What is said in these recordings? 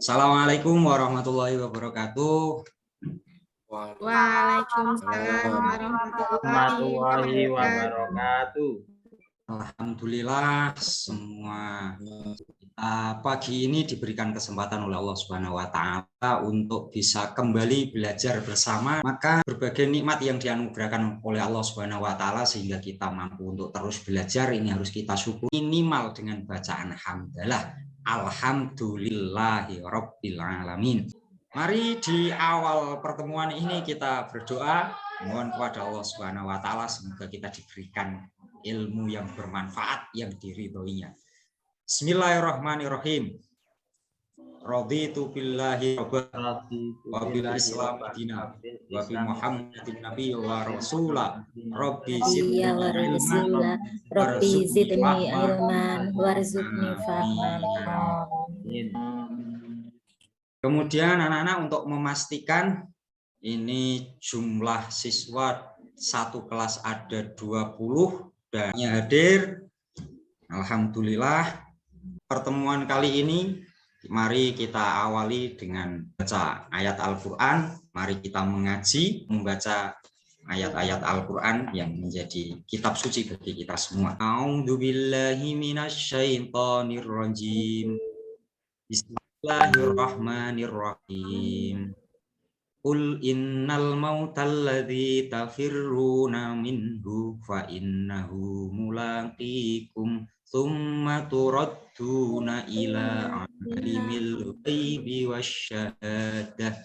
Assalamualaikum warahmatullahi wabarakatuh. Waalaikumsalam warahmatullahi wabarakatuh. Alhamdulillah semua kita pagi ini diberikan kesempatan oleh Allah Subhanahu wa taala untuk bisa kembali belajar bersama. Maka berbagai nikmat yang dianugerahkan oleh Allah Subhanahu wa taala sehingga kita mampu untuk terus belajar ini harus kita syukur minimal dengan bacaan hamdalah. Alhamdulillahi rabbil alamin. Mari di awal pertemuan ini kita berdoa mohon kepada Allah Subhanahu wa taala semoga kita diberikan ilmu yang bermanfaat yang diridhoinya. Bismillahirrahmanirrahim. Raditu billahi rabban wa bil islam dinan wa bi Muhammadin nabiyyan wa rasula rabbi zidni ilman warzuqni fahman. Kemudian anak-anak untuk memastikan ini jumlah siswa satu kelas ada 20 dan hadir. Alhamdulillah pertemuan kali ini mari kita awali dengan baca ayat Al-Qur'an. Mari kita mengaji membaca ayat-ayat Al-Qur'an yang menjadi kitab suci bagi kita semua. A'udzubillahi minasyaitonirrajim. Bismillahirrahmanirrahim. Qul innal mautal ladzi tafirruna minhu fa innahu mulaqikum tsumma turadduna ila alimil ghaibi wasyahadah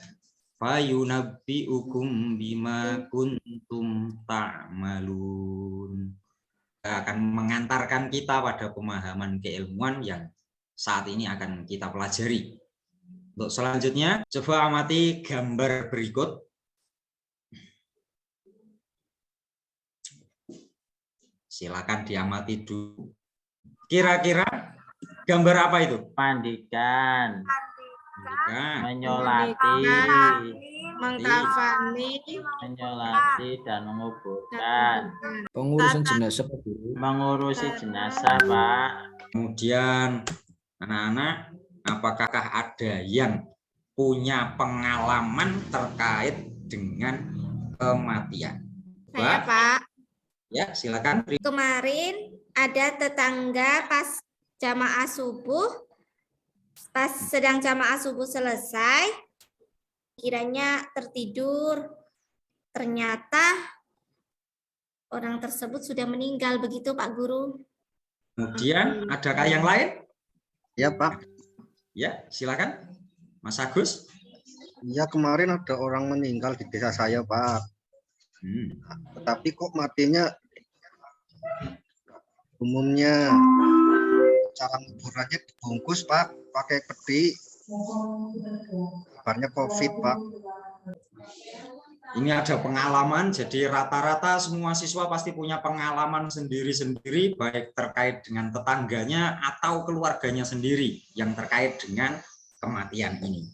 fayunabbiukum bima kuntum ta'malun. Akan mengantarkan kita pada pemahaman keilmuan yang saat ini akan kita pelajari. Untuk selanjutnya, coba amati gambar berikut. Silakan diamati dulu. Kira-kira gambar apa itu? Mandikan, menyolati, Mengkafani, menyolati dan menguburkan, Pengurusan jenazah, mengurusi jenazah, Pak. Kemudian anak-anak, apakah ada yang punya pengalaman terkait dengan kematian? saya Pak. Ya, silakan. Kemarin ada tetangga pas jamaah subuh, pas sedang jamaah subuh selesai, kiranya tertidur, ternyata orang tersebut sudah meninggal, begitu Pak Guru. Kemudian adakah yang lain? ya Pak. Ya, silakan, Mas Agus. Ya kemarin ada orang meninggal di desa saya Pak. Tetapi kok matinya umumnya cara kuburannya dibungkus Pak, pakai peti. Kabarnya COVID Pak. Ini ada pengalaman, jadi rata-rata semua siswa pasti punya pengalaman sendiri-sendiri, baik terkait dengan tetangganya atau keluarganya sendiri yang terkait dengan kematian ini.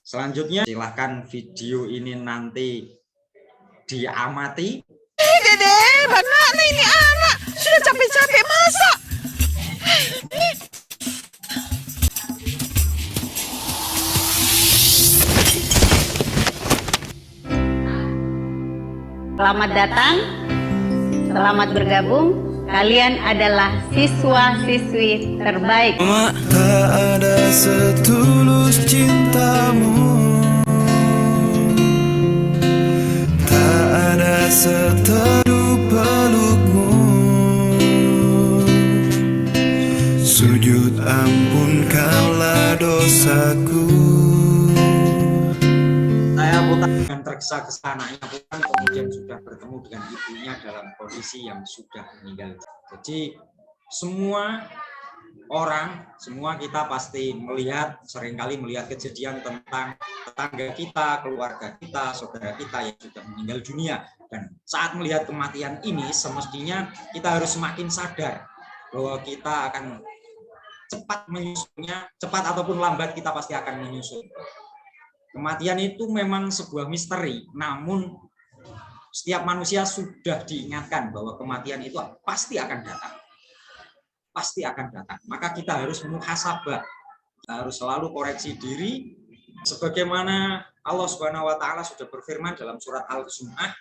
Selanjutnya, silahkan video ini nanti diamati. Dede, mana ini anak? Sudah capek-capek masak. Selamat datang, selamat bergabung. Kalian adalah siswa-siswi terbaik. Tak ada setulus cintamu, tak ada seteduh pelukmu. Sujud ampunkanlah dosaku. Saya putar dengan tergesa-gesa anaknya putar, kemudian sudah bertemu dengan ibunya dalam kondisi yang sudah meninggal. Jadi semua kita pasti seringkali melihat kejadian tentang tetangga kita, keluarga kita, saudara kita yang sudah meninggal dunia. Dan saat melihat kematian ini semestinya kita harus semakin sadar bahwa kita akan cepat menyusulnya, cepat ataupun lambat kita pasti akan menyusul. Kematian itu memang sebuah misteri, namun setiap manusia sudah diingatkan bahwa kematian itu pasti akan datang. Pasti akan datang. Maka kita harus muhasabah. Kita harus selalu koreksi diri sebagaimana Allah Subhanahu wa taala sudah berfirman dalam surat Al-Jumu'ah,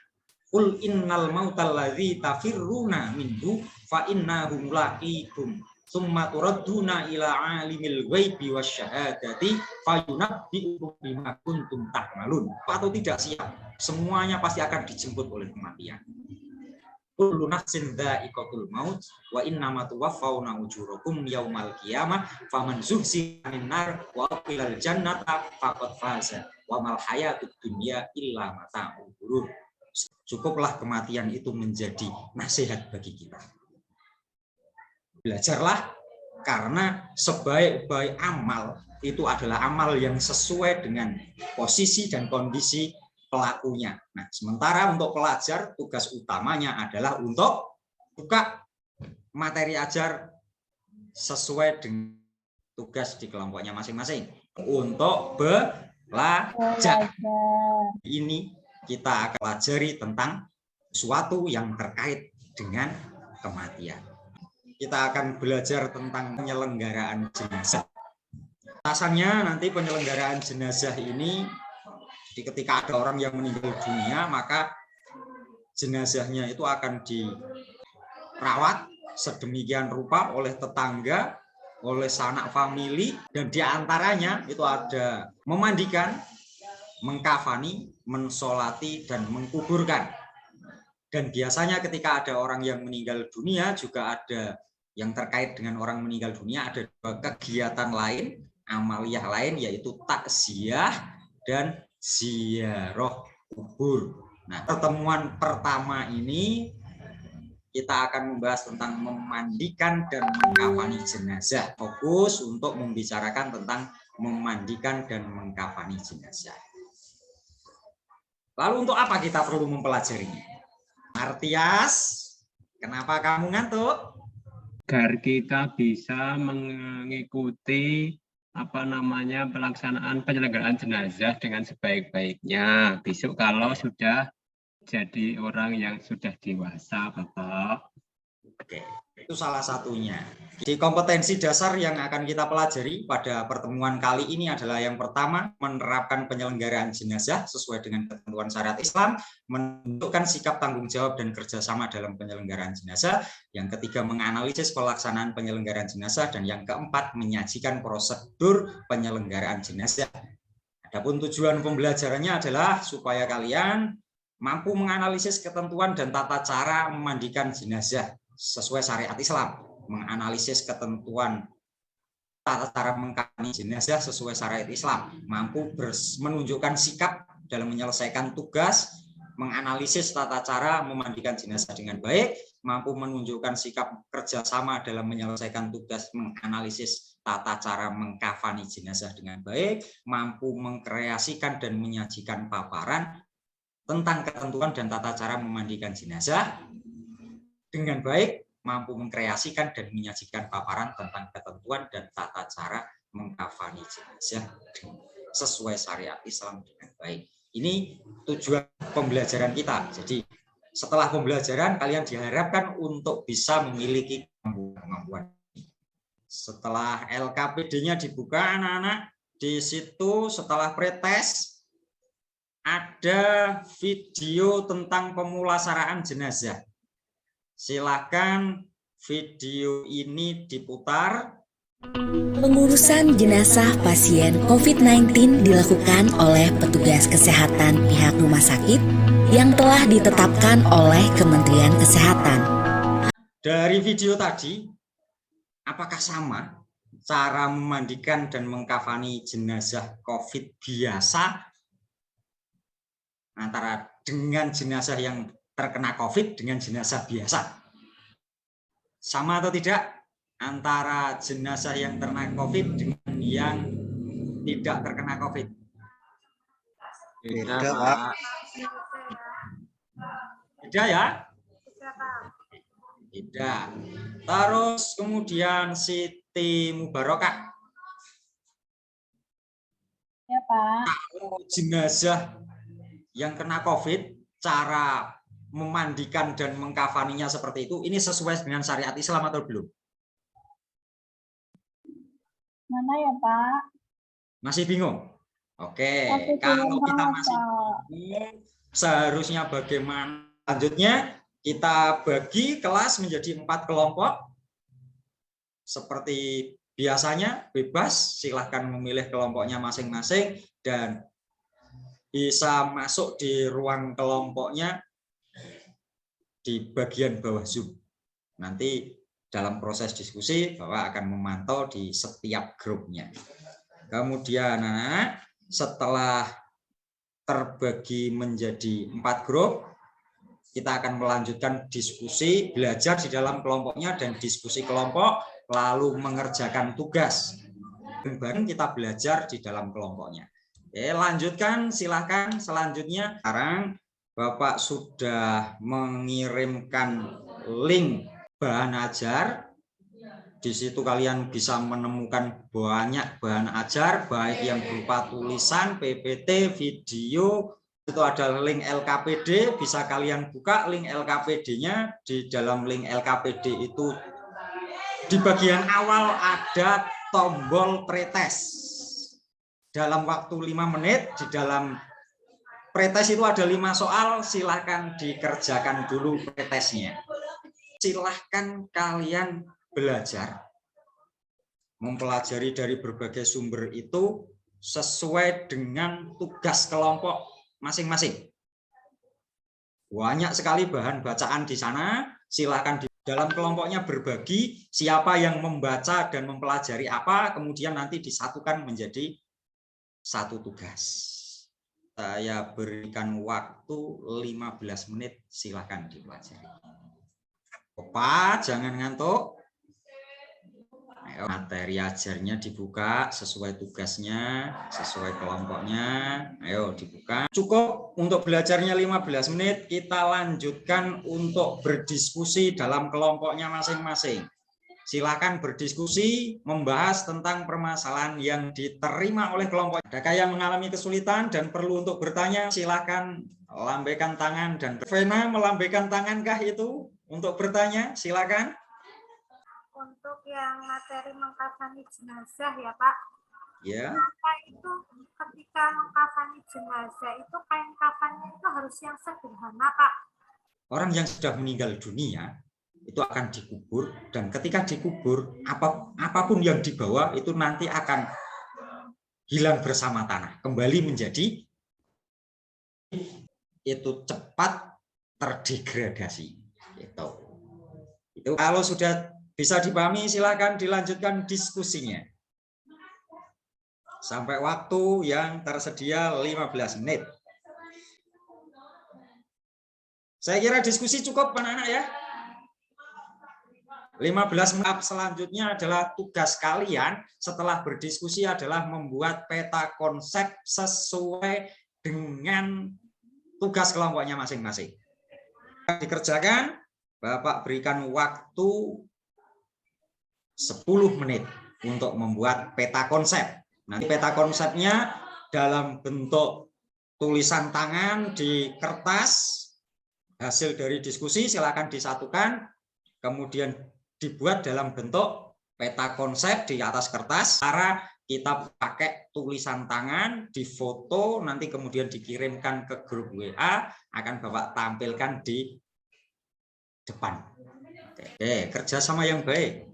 "Qul innal mautal ladzi tafirruna minhu fa innahu mulaqikum tsumma turadduna ila alimil ghaibi wasyahadati fayunabbi'ukum bima kuntum ta'malun." Atau tidak siap, semuanya pasti akan dijemput oleh kematian. Kullu nafsin dha'iqatul maut wa innama tuwaffawna ujurakum yaumal qiyamah faman zuhziha 'anil nar wa udkhilal jannata faqad faza wa mal hayatud dunya illa mata'ul ghurur. Cukuplah kematian itu menjadi nasihat bagi kita. Belajarlah, karena sebaik-baik amal itu adalah amal yang sesuai dengan posisi dan kondisi pelakunya. Nah, sementara untuk pelajar tugas utamanya adalah untuk buka materi ajar sesuai dengan tugas di kelompoknya masing-masing. Untuk belajar ini kita akan pelajari tentang sesuatu yang terkait dengan kematian. Kita akan belajar tentang penyelenggaraan jenazah. Atasannya nanti penyelenggaraan jenazah ini, ketika ada orang yang meninggal dunia, maka jenazahnya itu akan dirawat sedemikian rupa oleh tetangga, oleh sanak famili, dan diantaranya itu ada memandikan, mengkafani, mensolati, dan mengkuburkan. Dan biasanya ketika ada orang yang meninggal dunia juga ada yang terkait dengan orang meninggal dunia, ada kegiatan lain, amaliyah lain, yaitu takziah dan ziarah kubur. Nah, pertemuan pertama ini kita akan membahas tentang memandikan dan mengkafani jenazah. Fokus untuk membicarakan tentang memandikan dan mengkafani jenazah. Lalu untuk apa kita perlu mempelajarinya? Martias, kenapa kamu ngantuk? Agar kita bisa mengikuti pelaksanaan penyelenggaraan jenazah dengan sebaik-baiknya. Besok kalau sudah jadi orang yang sudah dewasa, Bapak. Oke, itu salah satunya. Di kompetensi dasar yang akan kita pelajari pada pertemuan kali ini adalah yang pertama, menerapkan penyelenggaraan jenazah sesuai dengan ketentuan syariat Islam, menentukan sikap tanggung jawab dan kerjasama dalam penyelenggaraan jenazah. Yang ketiga, menganalisis pelaksanaan penyelenggaraan jenazah, dan yang keempat, menyajikan prosedur penyelenggaraan jenazah. Adapun tujuan pembelajarannya adalah supaya kalian mampu menganalisis ketentuan dan tata cara memandikan jenazah sesuai syariat Islam, menganalisis ketentuan tata cara mengkafani jenazah sesuai syariat Islam, mampu menunjukkan sikap dalam menyelesaikan tugas, menganalisis tata cara memandikan jenazah dengan baik, mampu menunjukkan sikap kerjasama dalam menyelesaikan tugas, menganalisis tata cara mengkafani jenazah dengan baik, mampu mengkreasikan dan menyajikan paparan tentang ketentuan dan tata cara memandikan jenazah dengan baik, mampu mengkreasikan dan menyajikan paparan tentang ketentuan dan tata cara mengkafani jenazah sesuai syariat Islam dengan baik. Ini tujuan pembelajaran kita. Jadi setelah pembelajaran kalian diharapkan untuk bisa memiliki kemampuan. Setelah LKPD-nya dibuka anak-anak, di situ setelah pretest ada video tentang pemulasaraan jenazah. Silakan video ini diputar. Pengurusan jenazah pasien COVID-19 dilakukan oleh petugas kesehatan pihak rumah sakit yang telah ditetapkan oleh Kementerian Kesehatan. Dari video tadi, apakah sama cara memandikan dan mengkafani jenazah COVID biasa antara dengan jenazah yang terkena COVID dengan jenazah biasa? Sama atau tidak antara jenazah yang terkena COVID dengan yang tidak terkena COVID? Beda, Pak. Beda ya? Beda. Terus kemudian Siti Mubarokah. Ya, Pak. Kalau jenazah yang kena COVID, cara memandikan dan mengkafaninya seperti itu, ini sesuai dengan syariat Islam atau belum? Mana ya, Pak? Masih bingung? Oke, kalau kita masih bingung, seharusnya bagaimana? Selanjutnya, kita bagi kelas menjadi 4 kelompok. Seperti biasanya, bebas, silahkan memilih kelompoknya masing-masing dan bisa masuk di ruang kelompoknya di bagian bawah Zoom. Nanti dalam proses diskusi, Bapak akan memantau di setiap grupnya. Kemudian, setelah terbagi menjadi 4 grup, kita akan melanjutkan diskusi, belajar di dalam kelompoknya dan diskusi kelompok, lalu mengerjakan tugas. Bareng kita belajar di dalam kelompoknya. Oke, lanjutkan, silakan. Selanjutnya, sekarang Bapak sudah mengirimkan link bahan ajar. Di situ kalian bisa menemukan banyak bahan ajar, baik yang berupa tulisan, PPT, video. Itu ada link LKPD, bisa kalian buka link LKPD-nya. Di dalam link LKPD itu di bagian awal ada tombol pretest. Dalam waktu 5 menit, di dalam pretest itu ada 5 soal, silahkan dikerjakan dulu pretestnya. Silahkan kalian belajar, mempelajari dari berbagai sumber itu sesuai dengan tugas kelompok masing-masing. Banyak sekali bahan bacaan di sana, silakan di dalam kelompoknya berbagi siapa yang membaca dan mempelajari apa, kemudian nanti disatukan menjadi satu tugas. Saya berikan waktu 15 menit, silakan dipelajari. Opa, jangan ngantuk. Ayo, materi ajarnya dibuka sesuai tugasnya, sesuai kelompoknya. Ayo dibuka. Cukup untuk belajarnya 15 menit, kita lanjutkan untuk berdiskusi dalam kelompoknya masing-masing. Silakan berdiskusi, membahas tentang permasalahan yang diterima oleh kelompok. Adakah yang mengalami kesulitan dan perlu untuk bertanya? Silakan lambaikan tangan. Dan Vena melambaikan tangankah itu untuk bertanya? Silakan. Untuk yang materi mengkafani jenazah ya, Pak. Ya. Maka itu ketika mengkafani jenazah itu kain kafannya itu harus yang sederhana, Pak. Orang yang sudah meninggal dunia itu akan dikubur, dan ketika dikubur apapun yang dibawa itu nanti akan hilang bersama tanah, kembali menjadi itu cepat terdegradasi. Itu kalau sudah bisa dipahami, silakan dilanjutkan diskusinya. Sampai waktu yang tersedia 15 menit. Saya kira diskusi cukup anak-anak ya. 15 menit selanjutnya adalah tugas kalian setelah berdiskusi adalah membuat peta konsep sesuai dengan tugas kelompoknya masing-masing. Dikerjakan, Bapak berikan waktu 10 menit untuk membuat peta konsep. Nanti peta konsepnya dalam bentuk tulisan tangan di kertas, hasil dari diskusi silakan disatukan, kemudian dibuat dalam bentuk peta konsep di atas kertas. Cara kita pakai tulisan tangan, difoto, nanti kemudian dikirimkan ke grup WA, akan Bapak tampilkan di depan. Oke, kerjasama yang baik.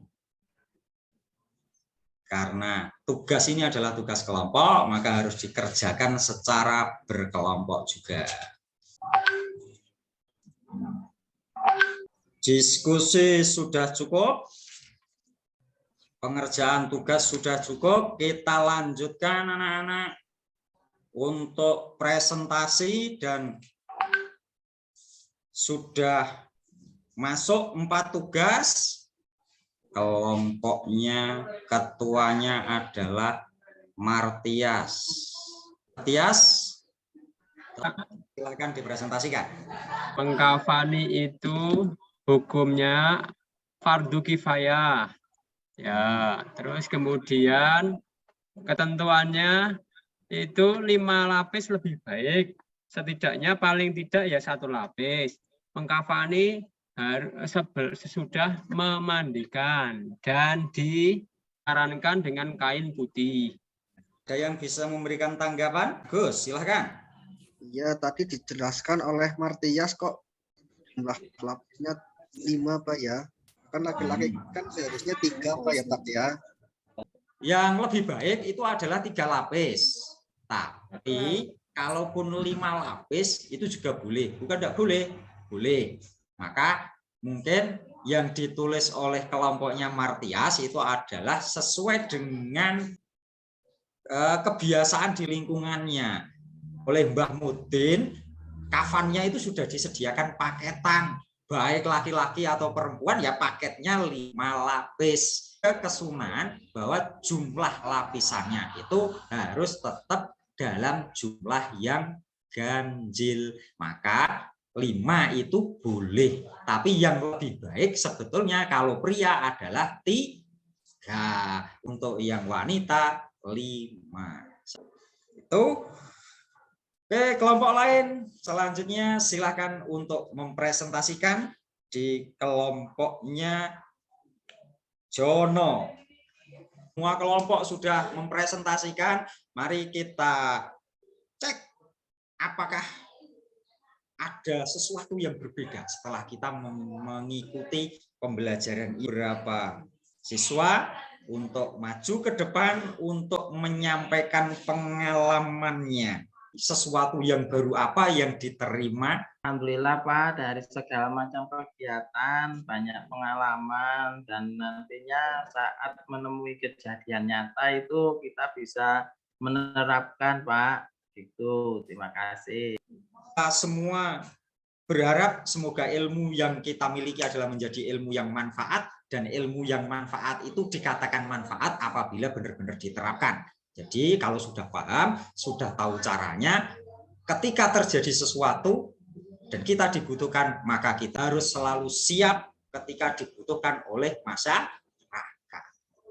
Karena tugas ini adalah tugas kelompok, maka harus dikerjakan secara berkelompok juga. Diskusi sudah cukup, pengerjaan tugas sudah cukup, kita lanjutkan anak-anak untuk presentasi dan sudah masuk 4 tugas. Kelompoknya, ketuanya adalah Martias. Martias, silakan dipresentasikan. Mengkafani itu hukumnya fardu kifayah. Ya, terus kemudian ketentuannya itu 5 lapis lebih baik. Setidaknya paling tidak ya 1 lapis. Mengkafani sesudah memandikan dan sarankan dengan kain putih. Ada yang bisa memberikan tanggapan? Gus, silahkan. Iya, tadi dijelaskan oleh Martias kok jumlah lapisnya 5 Pak ya. Kan laki-laki kan seharusnya 3 Pak ya Pak ya. Yang lebih baik itu adalah 3 lapis. Tapi kalaupun 5 lapis itu juga boleh. Bukan tidak boleh? Boleh. Maka mungkin yang ditulis oleh kelompoknya Martias itu adalah sesuai dengan kebiasaan di lingkungannya. Oleh Mbah Mudin, kafannya itu sudah disediakan paketan, baik laki-laki atau perempuan ya paketnya 5 lapis. Kesunahan bahwa jumlah lapisannya itu harus tetap dalam jumlah yang ganjil. Maka 5 itu boleh, tapi yang lebih baik sebetulnya kalau pria adalah 3, untuk yang wanita 5. Itu. Oke, kelompok lain selanjutnya silakan untuk mempresentasikan di kelompoknya Jono. Semua kelompok sudah mempresentasikan, mari kita cek apakah ada sesuatu yang berbeda setelah kita mengikuti pembelajaran. Beberapa siswa untuk maju ke depan untuk menyampaikan pengalamannya. Sesuatu yang baru apa yang diterima. Alhamdulillah Pak, dari segala macam kegiatan, banyak pengalaman, dan nantinya saat menemui kejadian nyata itu kita bisa menerapkan Pak. Itu, terima kasih. Kita semua berharap semoga ilmu yang kita miliki adalah menjadi ilmu yang manfaat, dan ilmu yang manfaat itu dikatakan manfaat apabila benar-benar diterapkan. Jadi kalau sudah paham, sudah tahu caranya, ketika terjadi sesuatu dan kita dibutuhkan, maka kita harus selalu siap ketika dibutuhkan oleh masyarakat.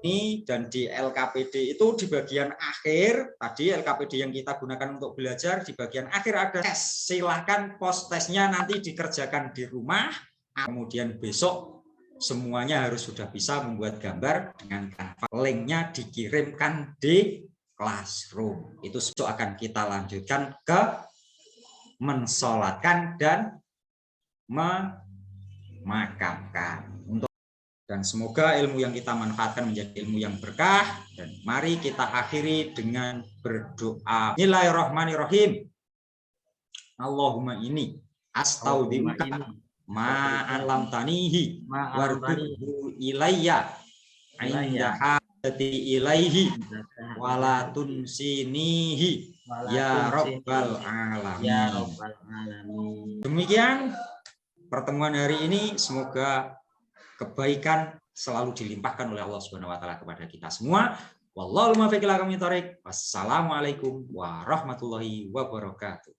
Ini dan di LKPD itu di bagian akhir, tadi LKPD yang kita gunakan untuk belajar, di bagian akhir ada tes. Silahkan post tesnya nanti dikerjakan di rumah, kemudian besok semuanya harus sudah bisa membuat gambar dengan Canva. Linknya dikirimkan di Classroom. Itu akan kita lanjutkan ke mensolatkan dan memakamkan. Dan semoga ilmu yang kita manfaatkan menjadi ilmu yang berkah. Dan mari kita akhiri dengan berdoa. Bismillahirrahmanirrahim. Allahumma ini astaudiuka ma'alam tanihi warduhu ilayya inda ilaihi walatun sinihi ya rabbal alamin. Demikian pertemuan hari ini, semoga kebaikan selalu dilimpahkan oleh Allah Subhanahu wa taala kepada kita semua. Wallahul muwaffiq ila aqwamit thoriq. Wassalamualaikum warahmatullahi wabarakatuh.